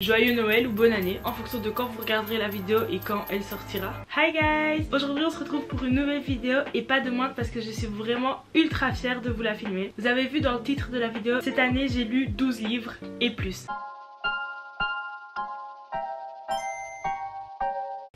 Joyeux Noël ou bonne année en fonction de quand vous regarderez la vidéo et quand elle sortira. Hi guys! Aujourd'hui on se retrouve pour une nouvelle vidéo et pas de moindre parce que je suis vraiment ultra fière de vous la filmer. Vous avez vu dans le titre de la vidéo, cette année j'ai lu 12 livres et plus.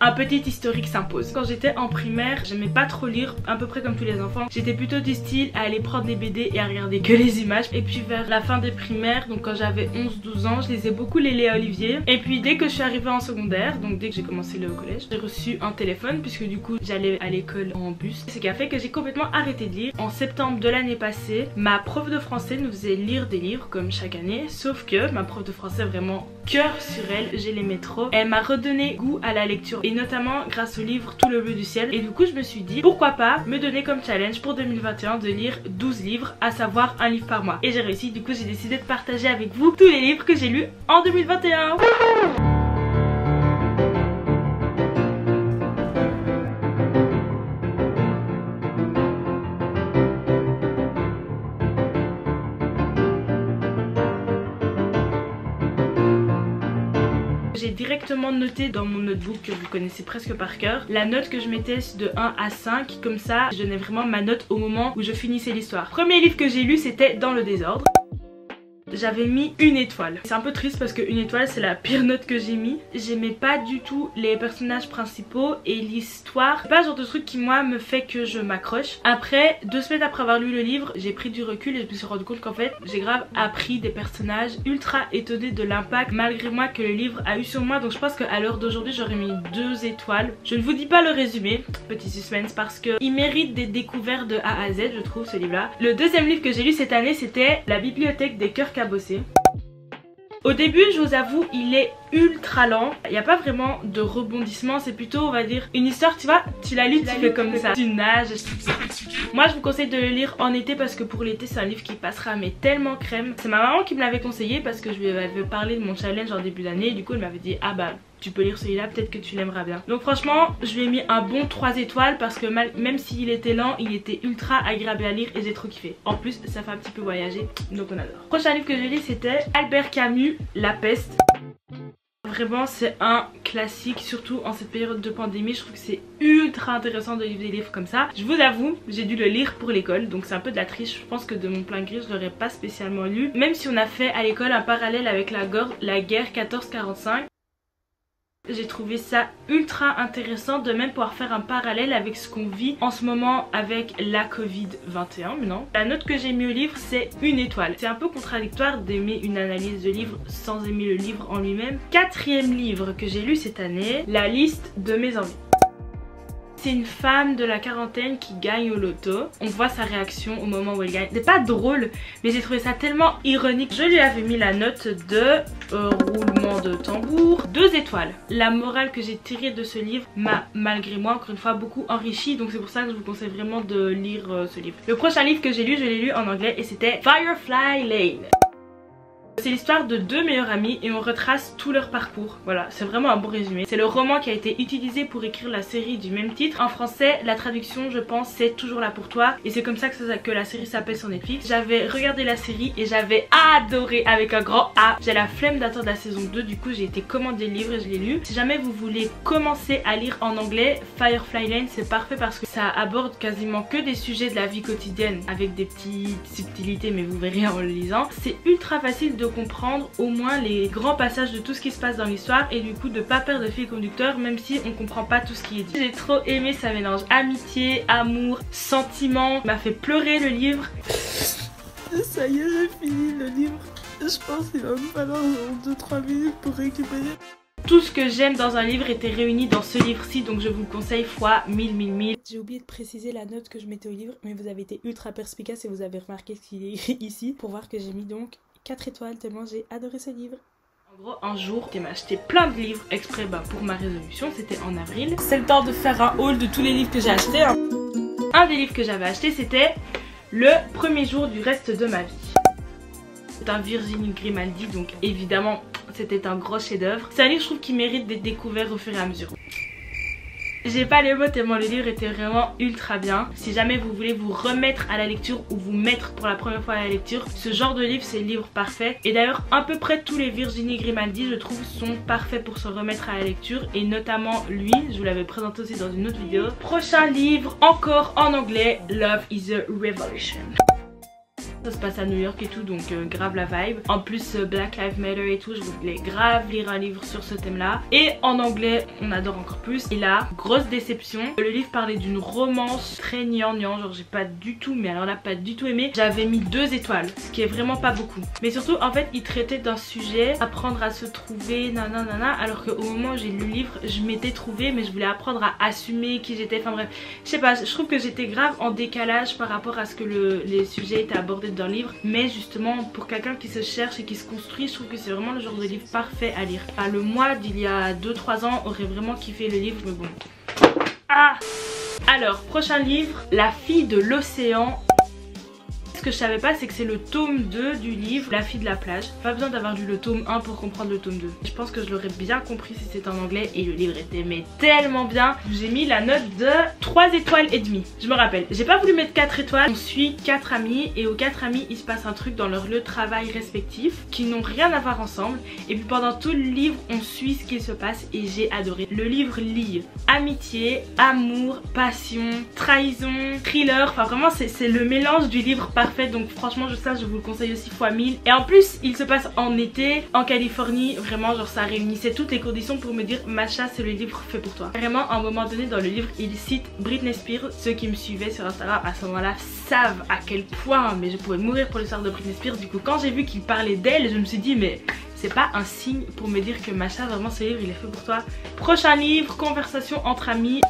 Un petit historique s'impose. Quand j'étais en primaire, j'aimais pas trop lire, à peu près comme tous les enfants. J'étais plutôt du style à aller prendre les BD et à regarder que les images. Et puis vers la fin des primaires, donc quand j'avais 11-12 ans, je lisais beaucoup les Léa Olivier. Et puis dès que je suis arrivée en secondaire, donc dès que j'ai commencé le collège, j'ai reçu un téléphone puisque du coup j'allais à l'école en bus. Ce qui a fait que j'ai complètement arrêté de lire. En septembre de l'année passée, ma prof de français nous faisait lire des livres comme chaque année. Sauf que ma prof de français, vraiment cœur sur elle, j'ai l'aimais trop. Elle m'a redonné goût à la lecture. Et notamment grâce au livre Tout le bleu du ciel. Et du coup je me suis dit pourquoi pas me donner comme challenge pour 2021 de lire 12 livres, à savoir un livre par mois. Et j'ai réussi, du coup j'ai décidé de partager avec vous tous les livres que j'ai lus en 2021. J'ai directement noté dans mon notebook que vous connaissez presque par cœur la note que je mettais de 1 à 5, comme ça je donnais vraiment ma note au moment où je finissais l'histoire. Premier livre que j'ai lu c'était Dans le désordre. J'avais mis 1 étoile. C'est un peu triste parce que 1 étoile c'est la pire note que j'ai mis. J'aimais pas du tout les personnages principaux et l'histoire. C'est pas le genre de truc qui moi me fait que je m'accroche. Après, 2 semaines après avoir lu le livre, j'ai pris du recul et je me suis rendu compte qu'en fait j'ai grave appris des personnages, ultra étonnée de l'impact malgré moi que le livre a eu sur moi. Donc je pense qu'à l'heure d'aujourd'hui j'aurais mis 2 étoiles. Je ne vous dis pas le résumé, petit suspense, parce que il mérite des découvertes de A à Z, je trouve, ce livre là. Le deuxième livre que j'ai lu cette année c'était La bibliothèque des cœurs cabossés. Au début je vous avoue il est ultra lent, il n'y a pas vraiment de rebondissement, c'est plutôt on va dire une histoire, tu vois, tu la lis, tu fais comme ça, tu nages. Moi je vous conseille de le lire en été parce que pour l'été c'est un livre qui passera mais tellement crème. C'est ma maman qui me l'avait conseillé parce que je lui avais parlé de mon challenge en début d'année et du coup elle m'avait dit ah bah tu peux lire celui-là, peut-être que tu l'aimeras bien. Donc franchement je lui ai mis un bon 3 étoiles parce que même s'il était lent il était ultra agréable à lire et j'ai trop kiffé. En plus ça fait un petit peu voyager, donc on adore. Prochain livre que j'ai lu c'était Albert Camus, La peste. Vraiment c'est un classique, surtout en cette période de pandémie. Je trouve que c'est ultra intéressant de lire des livres comme ça. Je vous avoue j'ai dû le lire pour l'école, donc c'est un peu de la triche. Je pense que de mon plein gré je l'aurais pas spécialement lu, même si on a fait à l'école un parallèle avec la guerre 14-45. J'ai trouvé ça ultra intéressant de même pouvoir faire un parallèle avec ce qu'on vit en ce moment avec la Covid-21 maintenant. La note que j'ai mis au livre c'est 1 étoile. C'est un peu contradictoire d'aimer une analyse de livre sans aimer le livre en lui-même. Quatrième livre que j'ai lu cette année, La liste de mes envies. C'est une femme de la quarantaine qui gagne au loto. On voit sa réaction au moment où elle gagne. C'est pas drôle, mais j'ai trouvé ça tellement ironique. Je lui avais mis la note de roulement de tambour, 2 étoiles. La morale que j'ai tirée de ce livre m'a, malgré moi, encore une fois, beaucoup enrichi. Donc c'est pour ça que je vous conseille vraiment de lire ce livre. Le prochain livre que j'ai lu, je l'ai lu en anglais et c'était Firefly Lane. C'est l'histoire de 2 meilleurs amis et on retrace tout leur parcours. Voilà, c'est vraiment un bon résumé. C'est le roman qui a été utilisé pour écrire la série du même titre. En français, la traduction, je pense, c'est Toujours là pour toi. Et c'est comme ça que la série s'appelle sur Netflix. J'avais regardé la série et j'avais adoré avec un grand A. J'ai la flemme d'attendre la saison 2, du coup j'ai été commander le livre et je l'ai lu. Si jamais vous voulez commencer à lire en anglais, Firefly Lane c'est parfait parce que ça aborde quasiment que des sujets de la vie quotidienne avec des petites subtilités, mais vous verrez en le lisant. C'est ultra facile de comprendre au moins les grands passages de tout ce qui se passe dans l'histoire et du coup de pas perdre de fil conducteur même si on comprend pas tout ce qui est dit. J'ai trop aimé, ça mélange amitié, amour, sentiment, m'a fait pleurer le livre. Ça y est, j'ai fini le livre. Je pense qu'il va me falloir 2-3 minutes pour récupérer. Tout ce que j'aime dans un livre était réuni dans ce livre-ci, donc je vous le conseille fois 1000. J'ai oublié de préciser la note que je mettais au livre, mais vous avez été ultra perspicace et vous avez remarqué ce qu'il est écrit ici pour voir que j'ai mis donc 4 étoiles tellement j'ai adoré ce livre. En gros, un jour, j'ai acheté plein de livres exprès pour ma résolution, c'était en avril. C'est le temps de faire un haul de tous les livres que j'ai achetés. Un des livres que j'avais acheté, c'était Le premier jour du reste de ma vie. C'est un Virginie Grimaldi, donc évidemment, c'était un gros chef-d'œuvre. C'est un livre, je trouve, qui mérite d'être découvert au fur et à mesure. J'ai pas les mots tellement le livre était vraiment ultra bien. Si jamais vous voulez vous remettre à la lecture ou vous mettre pour la première fois à la lecture, ce genre de livre c'est le livre parfait. Et d'ailleurs à peu près tous les Virginie Grimaldi je trouve sont parfaits pour se remettre à la lecture. Et notamment lui, je vous l'avais présenté aussi dans une autre vidéo. Prochain livre encore en anglais, Love is a Revolution. Ça se passe à New York et tout, donc grave la vibe. En plus Black Lives Matter et tout, je voulais grave lire un livre sur ce thème là. Et en anglais on adore encore plus. Et là, grosse déception, le livre parlait d'une romance très gnangnan, genre j'ai pas du tout, mais alors là pas du tout aimé. J'avais mis 2 étoiles, ce qui est vraiment pas beaucoup. Mais surtout en fait il traitait d'un sujet, apprendre à se trouver, nanana. Alors qu'au moment où j'ai lu le livre, je m'étais trouvée, mais je voulais apprendre à assumer qui j'étais. Enfin bref, je sais pas, je trouve que j'étais grave en décalage par rapport à ce que les sujets étaient abordés d'un livre. Mais justement pour quelqu'un qui se cherche et qui se construit, je trouve que c'est vraiment le genre de livre parfait à lire. Enfin, le moi d'il y a 2-3 ans aurait vraiment kiffé le livre, mais bon. Ah! Alors, prochain livre, La fille de l'océan. Ce que je savais pas, c'est que c'est le tome 2 du livre La fille de la plage. Pas besoin d'avoir lu le tome 1 pour comprendre le tome 2. Je pense que je l'aurais bien compris si c'était en anglais. Et le livre était mais tellement bien. J'ai mis la note de 3 étoiles et demie. Je me rappelle, j'ai pas voulu mettre 4 étoiles. On suit 4 amis et aux 4 amis il se passe un truc dans leur lieu de travail respectif qui n'ont rien à voir ensemble. Et puis pendant tout le livre on suit ce qu'il se passe et j'ai adoré. Le livre lie amitié, amour, passion, trahison, thriller. Enfin vraiment c'est le mélange du livre parfait. Donc franchement je vous le conseille aussi fois 1000. Et en plus il se passe en été en Californie. Vraiment genre ça réunissait toutes les conditions pour me dire Macha c'est le livre fait pour toi. Vraiment à un moment donné dans le livre il cite Britney Spears. Ceux qui me suivaient sur Instagram à ce moment là savent à quel point mais je pouvais mourir pour l'histoire de Britney Spears. Du coup quand j'ai vu qu'il parlait d'elle je me suis dit mais c'est pas un signe pour me dire que Macha vraiment ce livre il est fait pour toi. Prochain livre, Conversation entre amis.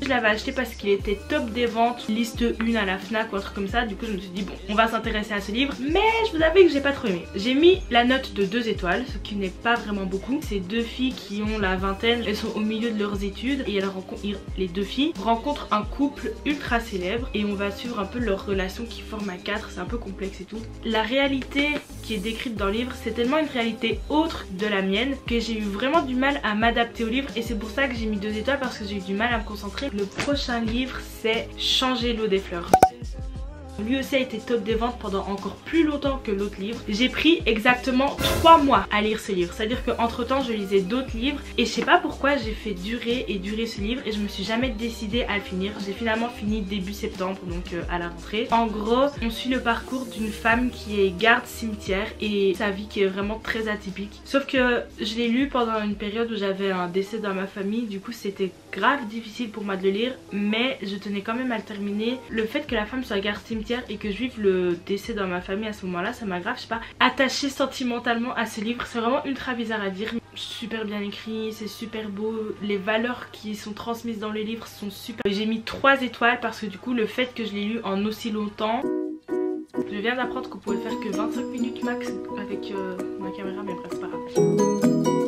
Je l'avais acheté parce qu'il était top des ventes, liste 1 à la FNAC ou un truc comme ça. Du coup je me suis dit bon on va s'intéresser à ce livre. Mais je vous avoue que j'ai pas trop aimé. J'ai mis la note de 2 étoiles, ce qui n'est pas vraiment beaucoup. C'est 2 filles qui ont la vingtaine, elles sont au milieu de leurs études. Et les 2 filles rencontrent un couple ultra célèbre. Et on va suivre un peu leur relation qui forme à 4, c'est un peu complexe et tout. La réalité qui est décrite dans le livre c'est tellement une réalité autre de la mienne que j'ai eu vraiment du mal à m'adapter au livre. Et c'est pour ça que j'ai mis 2 étoiles parce que j'ai eu du mal à me concentrer. Le prochain livre c'est Changer l'eau des fleurs. Lui aussi a été top des ventes pendant encore plus longtemps que l'autre livre. J'ai pris exactement 3 mois à lire ce livre. C'est à dire qu'entre temps je lisais d'autres livres. Et je sais pas pourquoi j'ai fait durer et durer ce livre. Et je me suis jamais décidée à le finir. J'ai finalement fini début septembre, donc à la rentrée. En gros on suit le parcours d'une femme qui est garde cimetière. Et sa vie qui est vraiment très atypique. Sauf que je l'ai lu pendant une période où j'avais un décès dans ma famille. Du coup c'était grave difficile pour moi de le lire. Mais je tenais quand même à le terminer. Le fait que la femme soit garde cimetière et que je vive le décès dans ma famille à ce moment là, ça m'a grave, je sais pas, attachée sentimentalement à ce livre. C'est vraiment ultra bizarre à dire, super bien écrit, c'est super beau, les valeurs qui sont transmises dans le livre sont super. J'ai mis 3 étoiles parce que du coup le fait que je l'ai lu en aussi longtemps. Je viens d'apprendre qu'on pouvait faire que 25 minutes max avec ma caméra, mais bref c'est pas grave.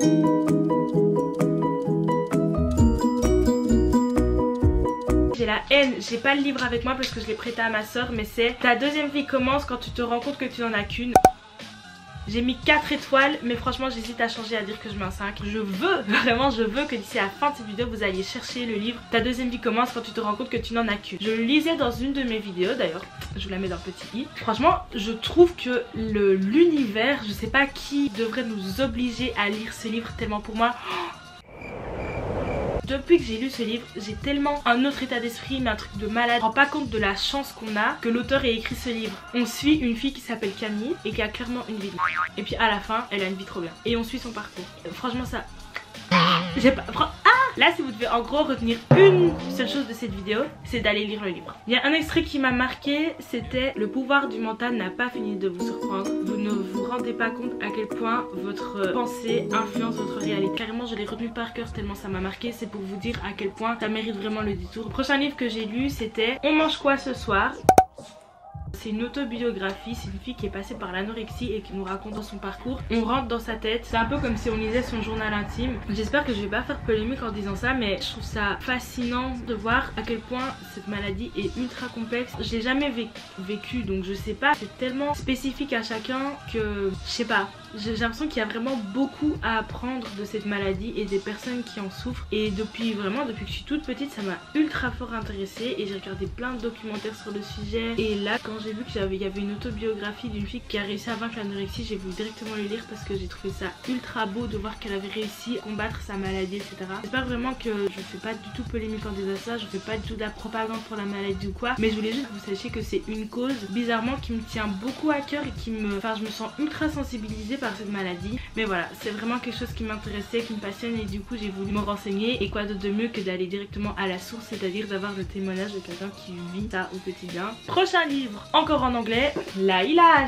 J'ai la haine, j'ai pas le livre avec moi parce que je l'ai prêté à ma soeur, mais c'est Ta deuxième vie commence quand tu te rends compte que tu n'en as qu'une. J'ai mis 4 étoiles, mais franchement j'hésite à changer, à dire que je mets un 5. Je veux, vraiment je veux que d'ici la fin de cette vidéo vous alliez chercher le livre Ta deuxième vie commence quand tu te rends compte que tu n'en as qu'une. Je le lisais dans une de mes vidéos d'ailleurs, je vous la mets dans le petit i. Franchement je trouve que l'univers, je sais pas qui devrait nous obliger à lire ce livre tellement pour moi... Depuis que j'ai lu ce livre, j'ai tellement un autre état d'esprit, mais un truc de malade. Je me rends pas compte de la chance qu'on a que l'auteur ait écrit ce livre. On suit une fille qui s'appelle Camille et qui a clairement une vie. Et puis à la fin, elle a une vie trop bien. Et on suit son parcours. Franchement ça... J'ai pas... Là si vous devez en gros retenir une seule chose de cette vidéo, c'est d'aller lire le livre. Il y a un extrait qui m'a marqué, c'était Le pouvoir du mental n'a pas fini de vous surprendre. Vous ne vous rendez pas compte à quel point votre pensée influence votre réalité. Carrément je l'ai retenu par cœur tellement ça m'a marqué. C'est pour vous dire à quel point ça mérite vraiment le détour. Le prochain livre que j'ai lu c'était On mange quoi ce soir? C'est une autobiographie, c'est une fille qui est passée par l'anorexie et qui nous raconte dans son parcours. On rentre dans sa tête, c'est un peu comme si on lisait son journal intime. J'espère que je vais pas faire polémique en disant ça, mais je trouve ça fascinant de voir à quel point cette maladie est ultra complexe. Je l'ai jamais vécu, donc je sais pas, c'est tellement spécifique à chacun que je sais pas. J'ai l'impression qu'il y a vraiment beaucoup à apprendre de cette maladie et des personnes qui en souffrent. Et depuis que je suis toute petite, ça m'a ultra fort intéressée et j'ai regardé plein de documentaires sur le sujet. Et là, quand j'ai vu qu'il y avait une autobiographie d'une fille qui a réussi à vaincre l'anorexie, j'ai voulu directement le lire parce que j'ai trouvé ça ultra beau de voir qu'elle avait réussi à combattre sa maladie, etc. J'espère vraiment que je fais pas du tout polémique en disant ça, je fais pas du tout de la propagande pour la maladie ou quoi, mais je voulais juste que vous sachiez que c'est une cause bizarrement qui me tient beaucoup à cœur et je me sens ultra sensibilisée par cette maladie. Mais voilà, c'est vraiment quelque chose qui m'intéressait, qui me passionne et du coup j'ai voulu me renseigner. Et quoi de mieux que d'aller directement à la source, c'est-à-dire d'avoir le témoignage de quelqu'un qui vit ça au quotidien. Prochain livre, encore en anglais, Laïla.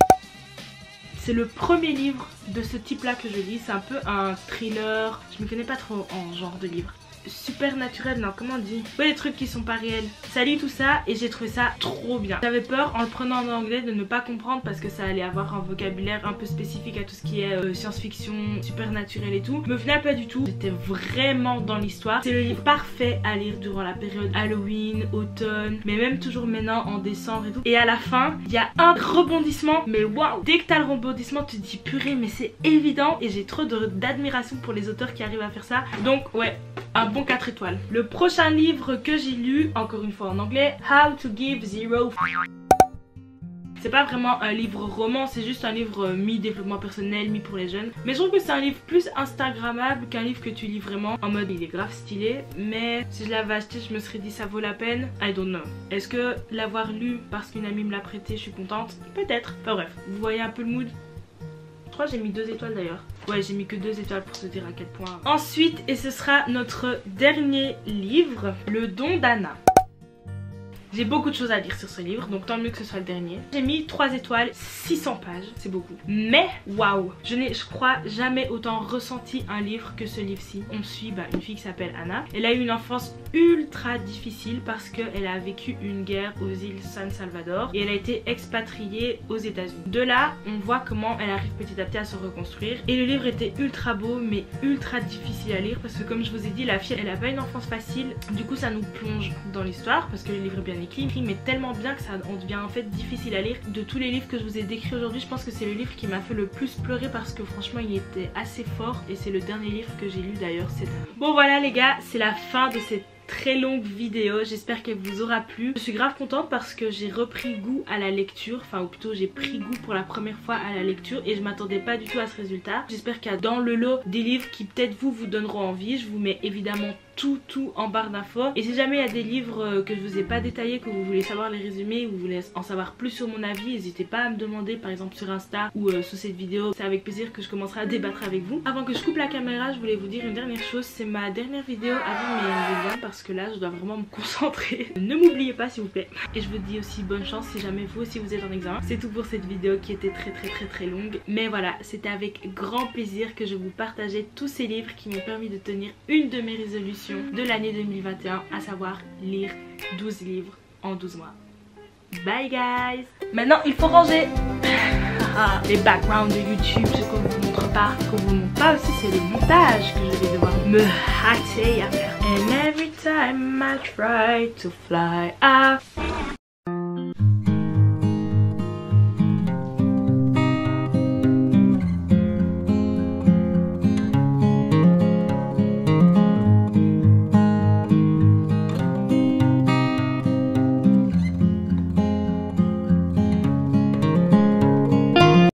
C'est le premier livre de ce type là que je lis, c'est un peu un thriller, je me connais pas trop en genre de livre. Super naturel, non, comment on dit? Ouais, les trucs qui sont pas réels. Ça lit tout ça et j'ai trouvé ça trop bien. J'avais peur en le prenant en anglais de ne pas comprendre parce que ça allait avoir un vocabulaire un peu spécifique à tout ce qui est science-fiction, super naturel et tout. Mais au final pas du tout, j'étais vraiment dans l'histoire. C'est le livre parfait à lire durant la période Halloween, automne, mais même toujours maintenant en décembre et tout. Et à la fin, il y a un rebondissement, mais waouh! Dès que t'as le rebondissement, tu te dis purée, mais c'est évident. Et j'ai trop d'admiration pour les auteurs qui arrivent à faire ça. Donc ouais, un bon 4 étoiles. Le prochain livre que j'ai lu, encore une fois en anglais, How to Give Zero. C'est pas vraiment un livre roman, c'est juste un livre mi-développement personnel, mi pour les jeunes. Mais je trouve que c'est un livre plus instagrammable qu'un livre que tu lis vraiment en mode il est grave stylé. Mais si je l'avais acheté, je me serais dit ça vaut la peine. I don't know. Est-ce que l'avoir lu parce qu'une amie me l'a prêté, je suis contente? Peut-être. Enfin bref, vous voyez un peu le mood. Je crois que j'ai mis 2 étoiles d'ailleurs. Ouais, j'ai mis que 2 étoiles pour te dire à quel point. Ensuite, et ce sera notre dernier livre, Le Don d'Anna. J'ai beaucoup de choses à dire sur ce livre, donc tant mieux que ce soit le dernier. J'ai mis 3 étoiles, 600 pages, c'est beaucoup. Mais waouh, je n'ai, je crois, jamais autant ressenti un livre que ce livre-ci. On suit une fille qui s'appelle Anna. Elle a eu une enfance ultra difficile parce qu'elle a vécu une guerre aux îles San Salvador et elle a été expatriée aux États-Unis. De là, on voit comment elle arrive petit à petit à se reconstruire. Et le livre était ultra beau, mais ultra difficile à lire parce que comme je vous ai dit, la fille, elle a pas une enfance facile. Du coup, ça nous plonge dans l'histoire parce que le livre est bien écrit, mais tellement bien que ça en devient en fait difficile à lire. De tous les livres que je vous ai décrits aujourd'hui, je pense que c'est le livre qui m'a fait le plus pleurer parce que franchement il était assez fort et c'est le dernier livre que j'ai lu d'ailleurs cette année. Bon voilà les gars, c'est la fin de cette très longue vidéo, j'espère qu'elle vous aura plu. Je suis grave contente parce que j'ai repris goût à la lecture, enfin ou plutôt j'ai pris goût pour la première fois à la lecture et je m'attendais pas du tout à ce résultat. J'espère qu'il y a dans le lot des livres qui peut-être vous donneront envie. Je vous mets évidemment tout en barre d'infos. Et si jamais il y a des livres que je vous ai pas détaillés, que vous voulez savoir les résumés ou vous voulez en savoir plus sur mon avis, n'hésitez pas à me demander par exemple sur Insta ou sous cette vidéo. C'est avec plaisir que je commencerai à débattre avec vous. Avant que je coupe la caméra, je voulais vous dire une dernière chose. C'est ma dernière vidéo avant mes examens parce que là je dois vraiment me concentrer. Ne m'oubliez pas s'il vous plaît. Et je vous dis aussi bonne chance si jamais vous aussi vous êtes en examen. C'est tout pour cette vidéo qui était très longue. Mais voilà, c'était avec grand plaisir que je vous partageais tous ces livres qui m'ont permis de tenir une de mes résolutions de l'année 2021, à savoir lire 12 livres en 12 mois. Bye guys. Maintenant il faut ranger les backgrounds de YouTube, ce qu'on vous montre pas, ce qu'on vous montre pas aussi, c'est le montage que je vais devoir me hâter à faire. And every time I try to fly, I